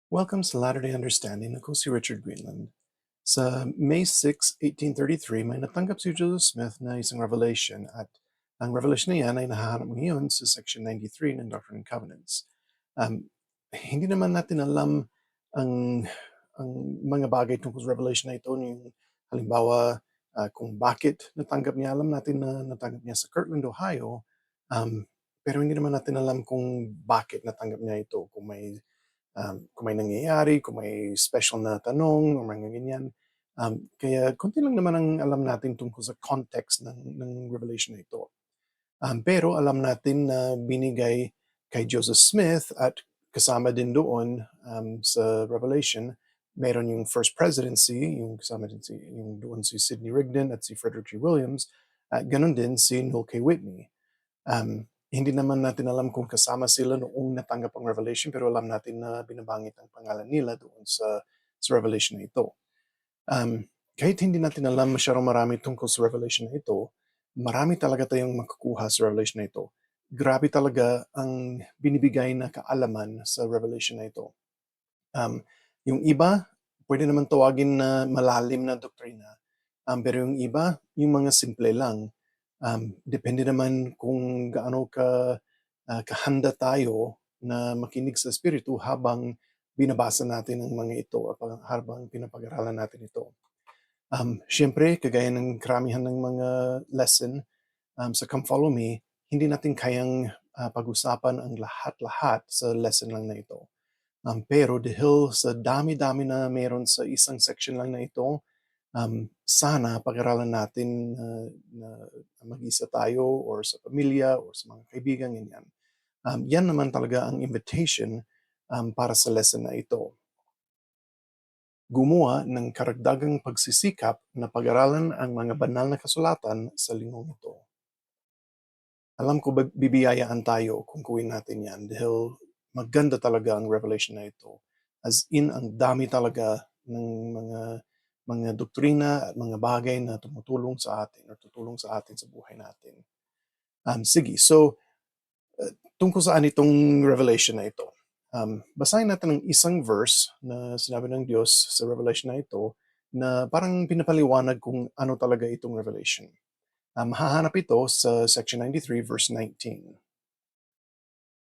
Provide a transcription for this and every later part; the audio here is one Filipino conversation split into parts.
Welcome sa Latter-day Understanding. Ako si Richard Greenland. Sa May 6, 1833, may natanggap si Joseph Smith na isang revelation at ang revelation na yan ay nahahanap ngayon sa Section 93 ng Doctrine and Covenants. Hindi naman natin alam ang, ang mga bagay tungkol sa revelation na ito, yung halimbawa kung bakit natanggap niya. Alam natin na natanggap niya sa Kirtland, Ohio, pero hindi naman natin alam kung bakit natanggap niya ito, kung may nangyayari, kung may special na tanong, o mga ganyan. Kaya konti lang naman ang alam natin tungkol sa context ng revelation na ito. Pero alam natin na binigay kay Joseph Smith at kasama din doon sa Revelation, meron yung First Presidency, yung kasama din yung doon si Sidney Rigdon at si Frederick G. Williams, at ganun din si Noel K. Whitney. Hindi naman natin alam kung kasama sila noong natanggap ang revelation, pero alam natin na binabangit ang pangalan nila doon sa revelation na ito. Kahit hindi natin alam masyadong marami tungkol sa revelation na ito, marami talaga tayong makukuha sa revelation na ito. Grabe talaga ang binibigay na kaalaman sa revelation na ito. Yung iba, pwede naman tawagin na malalim na doktrina. Pero yung iba, yung mga simple lang. Depende naman kung gaano kahanda tayo na makinig sa Espiritu habang binabasa natin ang mga ito at habang pinapag-aralan natin ito. Siyempre, kagaya ng karamihan ng mga lesson sa Come Follow Me, hindi natin kayang pag-usapan ang lahat-lahat sa lesson lang na ito. Pero dahil sa dami-dami na meron sa isang section lang na ito, sana pag-aralan natin na mag-isa tayo or sa pamilya or sa mga kaibigan, ganyan. Yan naman talaga ang invitation para sa lesson na ito. Gumawa ng karagdagang pagsisikap na pag-aralan ang mga banal na kasulatan sa linggong ito. Alam ko bibiyayaan tayo kung gawin natin yan dahil maganda talaga ang revelation na ito. As in, ang dami talaga ng mga doktrina at mga bagay na tumutulong sa atin or tutulong sa atin sa buhay natin. Sige, so tungkol saan itong revelation na ito? Basahin natin ang isang verse na sinabi ng Diyos sa revelation na ito na parang pinapaliwanag kung ano talaga itong revelation. Hahanap ito sa section 93 verse 19.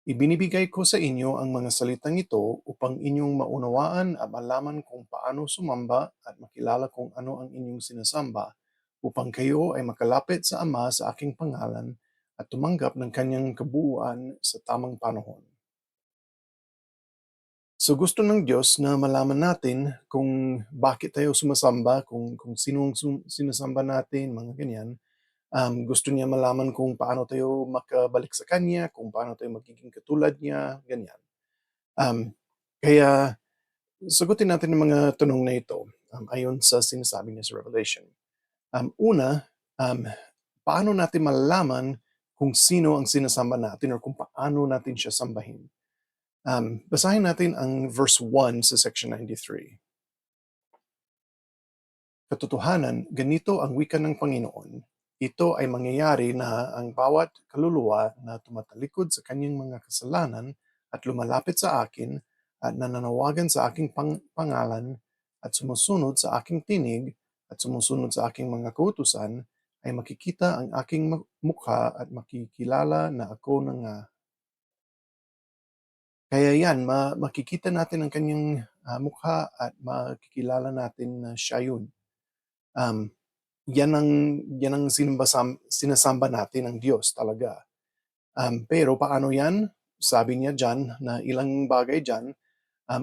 Ibinibigay ko sa inyo ang mga salitang ito upang inyong maunawaan at malaman kung paano sumamba at makilala kung ano ang inyong sinasamba, upang kayo ay makalapit sa Ama sa aking pangalan at tumanggap ng kanyang kabuuan sa tamang panahon. So gusto ng Diyos na malaman natin kung bakit tayo sumasamba, kung sinong sinasamba natin, mga ganyan. Gusto niya malaman kung paano tayo makabalik sa Kanya, kung paano tayo magiging katulad niya, ganyan. Kaya sagutin natin ang mga tanong na ito ayon sa sinasabi niya sa Revelation. Una, paano natin malalaman kung sino ang sinasamba natin or kung paano natin siya sambahin? Basahin natin ang verse 1 sa section 93. Katotohanan, ganito ang wika ng Panginoon. Ito ay mangyayari na ang bawat kaluluwa na tumatalikod sa kanyang mga kasalanan at lumalapit sa akin at nananawagan sa aking pangalan at sumusunod sa aking tinig at sumusunod sa aking mga kautusan ay makikita ang aking mukha at makikilala na ako na nga. Kaya yan, makikita natin ang kanyang mukha at makikilala natin na siya yun. Yan ang sinasamba natin ng Diyos talaga. Pero paano yan? Sabi niya dyan na ilang bagay dyan.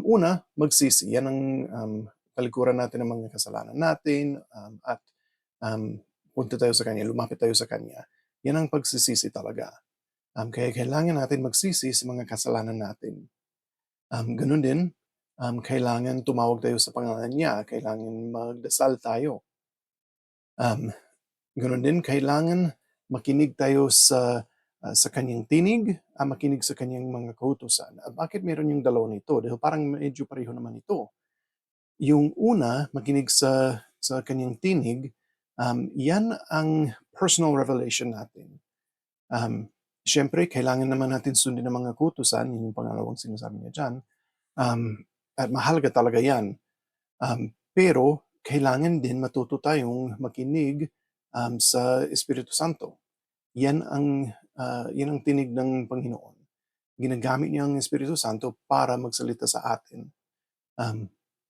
Una, magsisi. Yan ang talikuran natin ng mga kasalanan natin at punta tayo sa Kanya, lumapit tayo sa Kanya. Yan ang pagsisisi talaga. Kaya kailangan natin magsisi sa mga kasalanan natin. Ganun din, kailangan tumawag tayo sa pangalan niya, kailangan magdasal tayo. Ganun din, kailangan makinig tayo sa kanyang tinig, makinig sa kanyang mga kautusan. Bakit meron yung dalawa nito? Dahil parang medyo pareho naman ito. Yung una, makinig sa kanyang tinig, yan ang personal revelation natin. Siyempre, kailangan naman natin sundin ang mga kautusan, yun yung pangalawang sinasabi niya dyan. at mahalaga talaga yan. Pero kailangan din matuto tayong makinig sa Espiritu Santo. Yan ang tinig ng Panginoon. Ginagamit niya ang Espiritu Santo para magsalita sa atin.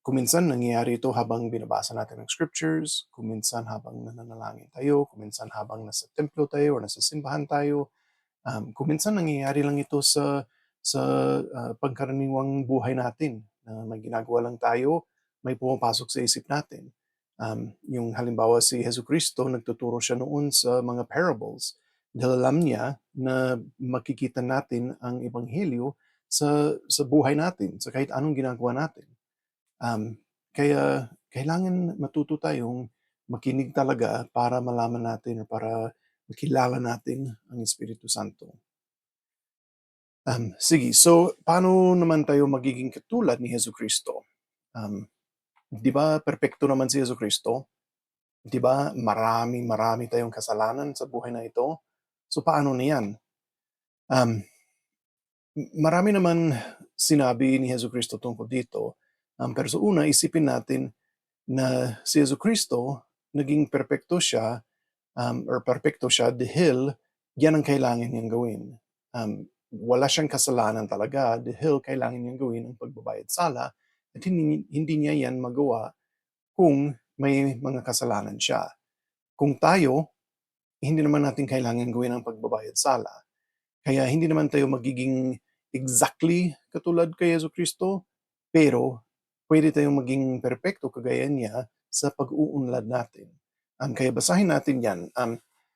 Kuminsan nangyayari ito habang binabasa natin ang scriptures, kuminsan habang nananalangin tayo, kuminsan habang nasa templo tayo o nasa simbahan tayo. Kuminsan nangyayari lang ito sa pangkaraniwang buhay natin na may ginagawa lang tayo, may pumapasok sa isip natin. Yung halimbawa si Jesucristo, nagtuturo siya noon sa mga parables dahil alam niya na makikita natin ang ebanghelyo sa buhay natin, sa kahit anong ginagawa natin. Kaya kailangan matuto tayong makinig talaga para malaman natin o para makilala natin ang Espiritu Santo. Sige, so paano naman tayo magiging katulad ni Jesucristo? Di ba perpekto naman si Jesucristo? Di ba marami tayong kasalanan sa buhay na ito? So paano na yan? Marami naman sinabi ni Jesucristo tungkol dito. Pero sa una, isipin natin na si Jesucristo naging perpekto siya dahil yan ang kailangan niyang gawin. Wala siyang kasalanan talaga dahil kailangan niyang gawin ang pagbabayad sala at hindi niya yan magawa kung may mga kasalanan siya. Kung tayo, hindi naman natin kailangan gawin ang pagbabayad sala. Kaya hindi naman tayo magiging exactly katulad kay Jesucristo, pero pwede tayong maging perpekto kagaya niya sa pag-uunlad natin. Kaya basahin natin yan.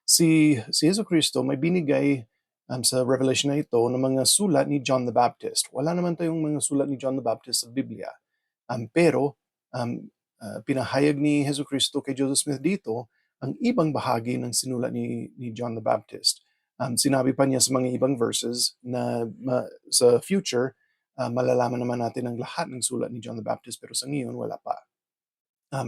Si Jesucristo may binigay sa Revelation na ito ng mga sulat ni John the Baptist. Wala naman tayong mga sulat ni John the Baptist sa Biblia. Pero pinahayag ni Jesucristo kay Joseph Smith dito ang ibang bahagi ng sinulat ni John the Baptist. Sinabi pa niya sa mga ibang verses na sa future, malalaman naman natin ang lahat ng sulat ni John the Baptist, pero sa ngayon, wala pa.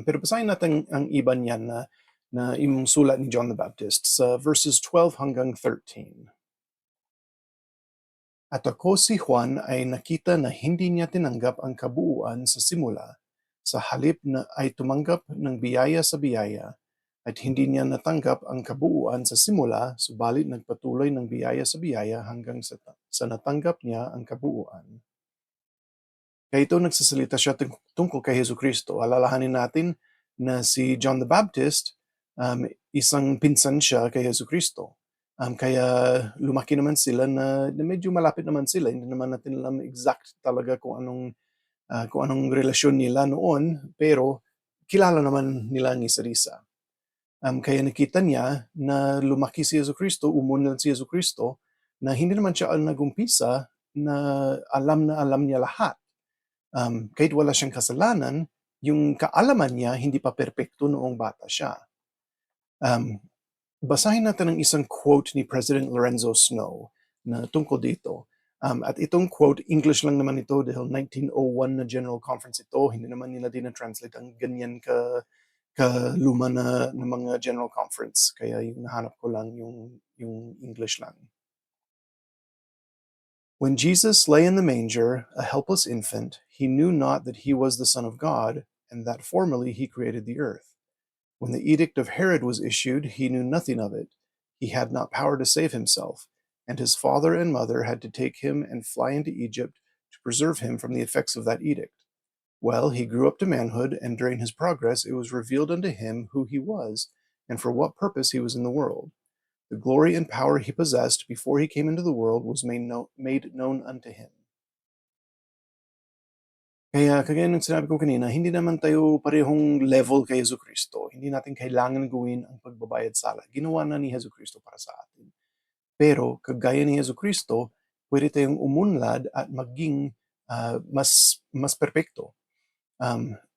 Pero basahin natin ang iba niyan na yung sulat ni John the Baptist sa verses 12 hanggang 13. At ako si Juan ay nakita na hindi niya tinanggap ang kabuuan sa simula, sa halip na ay tumanggap ng biyaya sa biyaya, at hindi niya natanggap ang kabuuan sa simula, subalit nagpatuloy ng biyaya sa biyaya hanggang sa natanggap niya ang kabuuan. Kaya ito nagsasalita siya tungkol kay Jesucristo. Alalahanin natin na si John the Baptist, isang pinsan siya kay Jesucristo. Kaya lumaki naman sila na medyo malapit naman sila. Hindi naman natin alam exact talaga kung anong relasyon nila noon, pero kilala naman nila ang isa't-isa. Kaya nakita niya na lumaki si Jesucristo, umunlad si Jesucristo, na hindi naman siya nagumpisa na alam niya lahat. Kahit wala siyang kasalanan, yung kaalaman niya hindi pa perpekto noong bata siya. Basahin natin ang isang quote ni President Lorenzo Snow na tungkol dito. At itong quote, English lang naman ito dahil 1901 na General Conference ito. Hindi naman nila din-translate ang ganyan kaluma na mga General Conference. Kaya yung nahanap ko lang yung English lang. When Jesus lay in the manger, a helpless infant, he knew not that he was the Son of God, and that formerly he created the earth. When the edict of Herod was issued, he knew nothing of it. He had not power to save himself, and his father and mother had to take him and fly into Egypt to preserve him from the effects of that edict. Well, he grew up to manhood, and during his progress it was revealed unto him who he was, and for what purpose he was in the world. The glory and power he possessed before he came into the world was made known unto him. Kaya kagaya ng sinabi ko kanina, hindi naman tayo parehong level kay Jesucristo. Hindi natin kailangan gawin ang pagbabayad sala. Ginawa na ni Jesucristo para sa atin. Pero kagaya ni Jesucristo, pwede tayong umunlad at maging mas perpekto.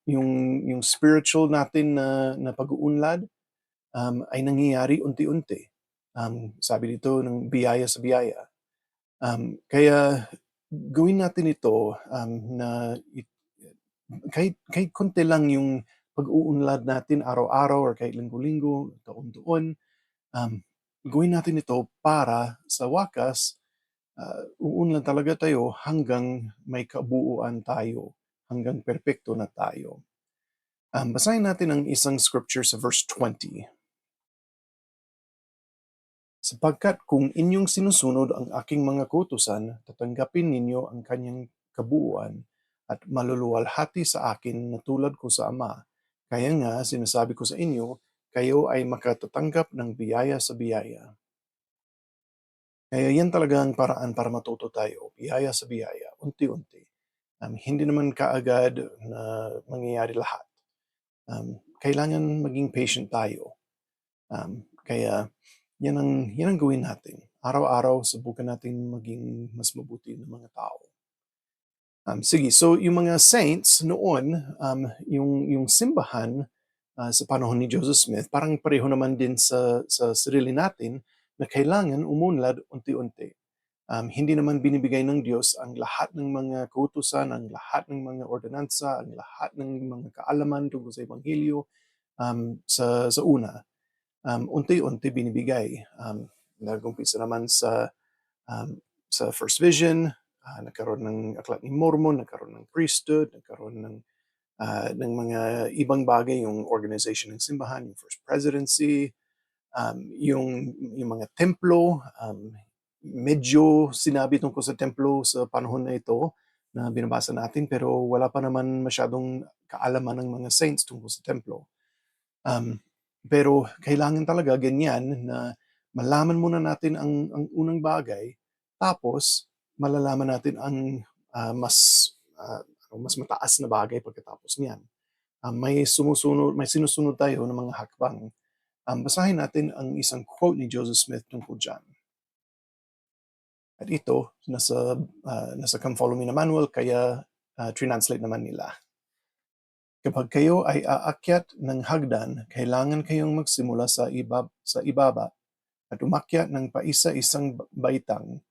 Yung spiritual natin na pag-uunlad ay nangyayari unti-unti. Sabi dito ng biyaya sa biyaya. Kaya gawin natin ito na kahit konti lang yung pag-uunlad natin araw-araw or kahit linggo-linggo, taon-taon, gawin natin ito para sa wakas, uunlad talaga tayo hanggang may kabuuan tayo. hanggang perpekto na tayo. Basahin natin ang isang scripture sa verse 20. Sapagkat kung inyong sinusunod ang aking mga kautusan, tatanggapin ninyo ang kanyang kabuuan at maluluwalhati sa akin na tulad ko sa Ama. Kaya nga, sinasabi ko sa inyo, kayo ay makatatanggap ng biyaya sa biyaya. Kaya yan talaga ang paraan para matuto tayo, biyaya sa biyaya, unti-unti. Hindi naman kaagad na mangyayari lahat. Kailangan maging patient tayo. Kaya yan ang gawin natin. Araw-araw, subukan natin maging mas mabuti ng mga tao. Sige, so yung mga saints noon, yung simbahan sa panahon ni Joseph Smith, parang pareho naman din sa sarili natin na kailangan umunlad unti-unti. Hindi naman binibigay ng Diyos ang lahat ng mga kautusan, ang lahat ng mga ordinansa, ang lahat ng mga kaalaman tungkol sa Ebanghelyo sa una. Unti-unti binibigay. Nag-umpisa naman sa First Vision, nagkaroon ng Aklat ni Mormon, nagkaroon ng priesthood, nagkaroon ng mga ibang bagay, yung organization ng simbahan, yung First Presidency, yung mga templo. Medyo sinabi tungkol sa templo sa panahon na ito na binabasa natin, pero wala pa naman masyadong kaalaman ng mga saints tungkol sa templo. Pero kailangan talaga ganyan na malaman muna natin ang unang bagay, tapos malalaman natin ang mas mataas na bagay pagkatapos niyan. May sinusunod tayo ng mga hakbang. Basahin natin ang isang quote ni Joseph Smith tungkol dyan. At ito, nasa Come Follow Me na manual, kaya translate naman nila. Kapag kayo ay aakyat ng hagdan, kailangan kayong magsimula sa ibaba at umakyat ng paisa-isang baitang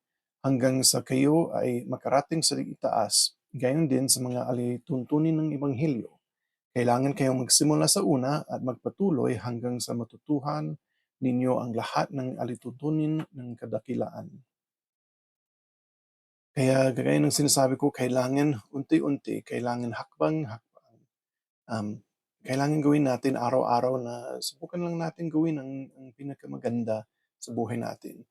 hanggang sa kayo ay makarating sa itaas. Gayon din sa mga alituntunin ng Ebanghelyo. Kailangan kayong magsimula sa una at magpatuloy hanggang sa matutuhan ninyo ang lahat ng alituntunin ng kadakilaan. Kaya gaya ng sinasabi ko, kailangan unti-unti, kailangan hakbang-hakbang. Kailangan gawin natin araw-araw na subukan lang natin gawin ang pinakamaganda sa buhay natin.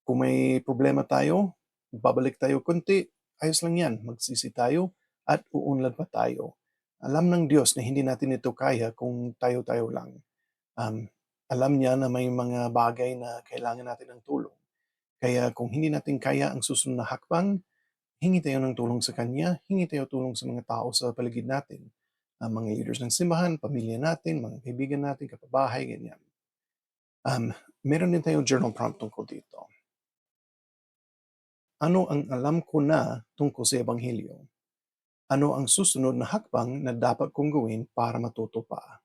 Kung may problema tayo, babalik tayo konti, ayos lang yan, magsisi tayo at uunlad pa tayo. Alam ng Diyos na hindi natin ito kaya kung tayo-tayo lang. Alam niya na may mga bagay na kailangan natin ng tulong. Kaya kung hindi natin kaya ang susunod na hakbang, hingi tayo ng tulong sa Kanya, hingi tayo tulong sa mga tao sa paligid natin. Mga leaders ng simbahan, pamilya natin, mga kaibigan natin, kapabahay, ganyan. Meron din tayong journal prompt tungkol dito. Ano ang alam ko na tungkol sa Ebanghelyo? Ano ang susunod na hakbang na dapat kong gawin para matuto pa?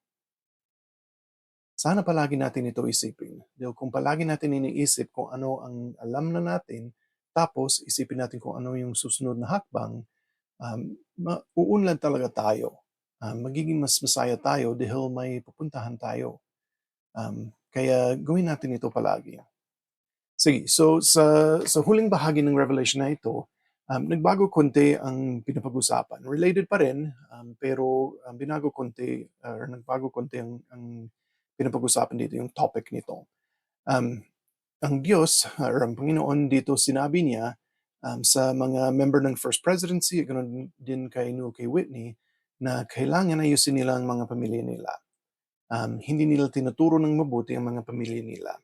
Sana palagi natin ito isipin. Dahil kung palagi natin iniisip kung ano ang alam na natin, tapos isipin natin kung ano yung susunod na hakbang, uunlad talaga tayo. Magiging mas masaya tayo dahil may pupuntahan tayo. Kaya gawin natin ito palagi. Sige, so sa huling bahagi ng Revelation na ito, nagbago konti ang pinapag-usapan. Related pa rin, pero binago konti, or nagbago konti ang pinapag-usapan dito, yung topic nito. Ang Diyos, or ang Panginoon dito, sinabi niya sa mga member ng First Presidency, ganoon din kay Newell K. Whitney, na kailangan ayusin nila ang mga pamilya nila. Hindi nila tinuturo ng mabuti ang mga pamilya nila.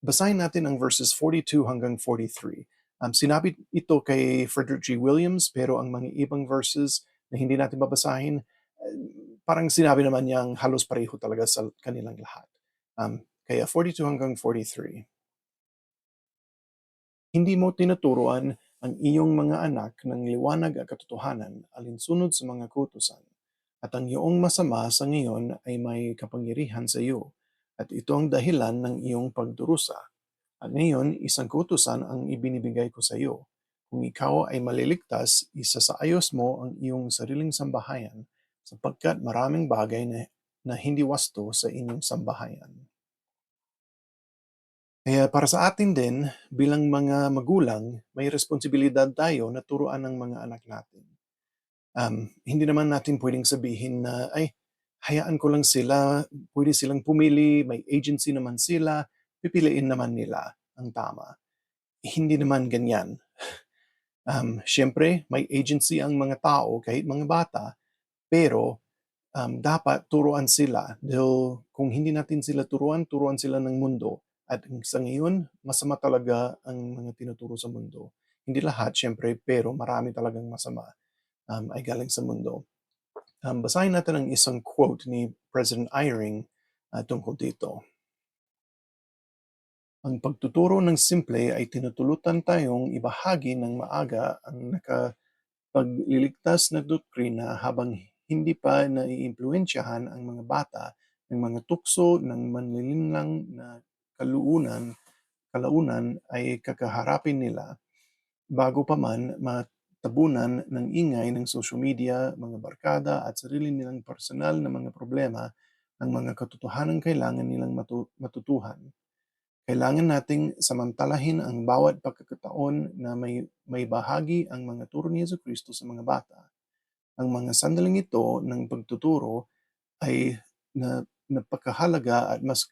Basahin natin ang verses 42 hanggang 43. Sinabi ito kay Frederick G. Williams, pero ang mga ibang verses na hindi natin babasahin, parang sinabi naman niyang halos pareho talaga sa kanilang lahat. Kaya 42 hanggang 43. Hindi mo tinuturuan ang iyong mga anak ng liwanag at katotohanan alinsunod sa mga kautusan. At ang iyong masama sa ngayon ay may kapangyarihan sa iyo, at ito ang dahilan ng iyong pagdurusa. At ngayon, isang kautusan ang ibinibigay ko sa iyo. Kung ikaw ay maliligtas, isasaayos mo ang iyong sariling sambahayan, sapagkat maraming bagay na hindi wasto sa inyong sambahayan. Kaya para sa atin din, bilang mga magulang, may responsibilidad tayo na turuan ng mga anak natin. Hindi naman natin pwedeng sabihin na, "Ay, hayaan ko lang sila, pwede silang pumili, may agency naman sila, pipiliin naman nila ang tama." Hindi naman ganyan. Siyempre may agency ang mga tao kahit mga bata, pero dapat turuan sila dahil kung hindi natin sila turuan, turuan sila ng mundo. At sa ngayon, masama talaga ang mga tinuturo sa mundo. Hindi lahat, siyempre, pero marami talagang masama ay galing sa mundo. Basahin natin ang isang quote ni President Eyring tungkol dito. Ang pagtuturo ng simple ay tinutulutan tayong ibahagi ng maaga ang nakapagliligtas na doktrina habang hindi pa naiimpluwensyahan ang mga bata ng mga tukso ng manlilinlang na kalaunan ay kakaharapin nila bago pa man matabunan ng ingay ng social media, mga barkada at sarili nilang personal na mga problema ang mga katotohanang kailangan nilang matutuhan. Kailangan nating samantalahin ang bawat pagkakataon na may bahagi ang mga turo ni Jesucristo sa mga bata. Ang mga sandaling ito ng pagtuturo ay napakahalaga at mas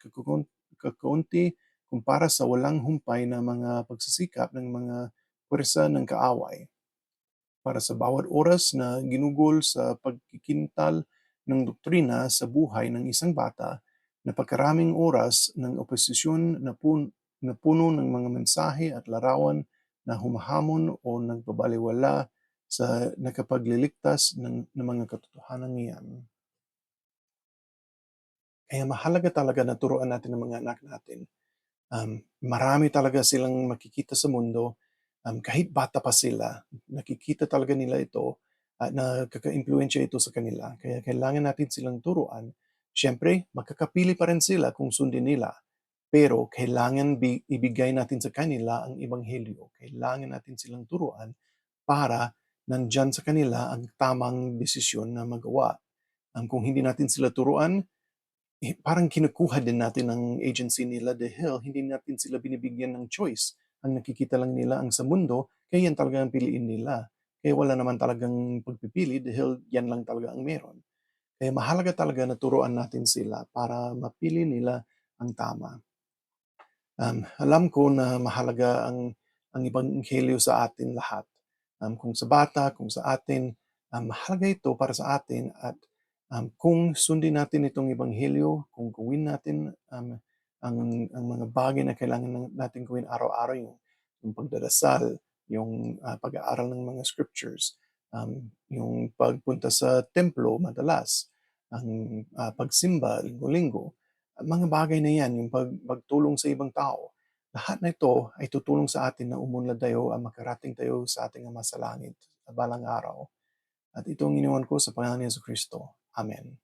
kakaunti kumpara sa walang humpay na mga pagsisikap ng mga puwersa ng kaaway para sa bawat oras na ginugol sa pagkikintal ng doktrina sa buhay ng isang bata, napakaraming oras ng oposisyon na puno ng mga mensahe at larawan na humahamon o nagbabalewala sa nakapagliligtas ng mga katotohanan iyan. Kaya mahalaga talaga na turuan natin ang mga anak natin. Marami talaga silang makikita sa mundo, kahit bata pa sila, nakikita talaga nila ito at nakaka-impluwensya ito sa kanila. Kaya kailangan natin silang turuan. Siyempre, makakapili pa rin sila kung sundin nila. Pero kailangan ibigay natin sa kanila ang ebanghelyo. Kailangan natin silang turuan para nandyan sa kanila ang tamang desisyon na magawa. Kung hindi natin sila turuan, parang kinukuha din natin ang agency nila dahil hindi natin sila binibigyan ng choice. Ang nakikita lang nila ang sa mundo, kaya yan talaga ang piliin nila. Kaya wala naman talagang pagpipili dahil yan lang talaga ang meron. Kaya mahalaga talaga na turuan natin sila para mapili nila ang tama. Alam ko na mahalaga ang ebanghelyo sa atin lahat. Kung sa bata, kung sa atin, mahalaga ito para sa atin at kung sundin natin itong ebanghelyo, kung gawin natin ang mga bagay na kailangan natin gawin araw-araw, yung pagdadasal, yung pag-aaral ng mga scriptures, yung pagpunta sa templo madalas, ang pagsimba linggo-linggo, mga bagay na yan, yung pagtulong sa ibang tao, lahat na ito ay tutulong sa atin na umunlad tayo at makarating tayo sa ating Ama sa Langit sa balang araw. At ito ang iniwan ko sa pangalan ni Jesucristo. Amen.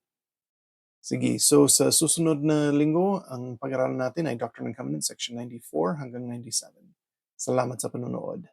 Sige, so sa susunod na linggo, ang pag-aralan natin ay Doctrine and Covenants, section 94 hanggang 97. Salamat sa panonood.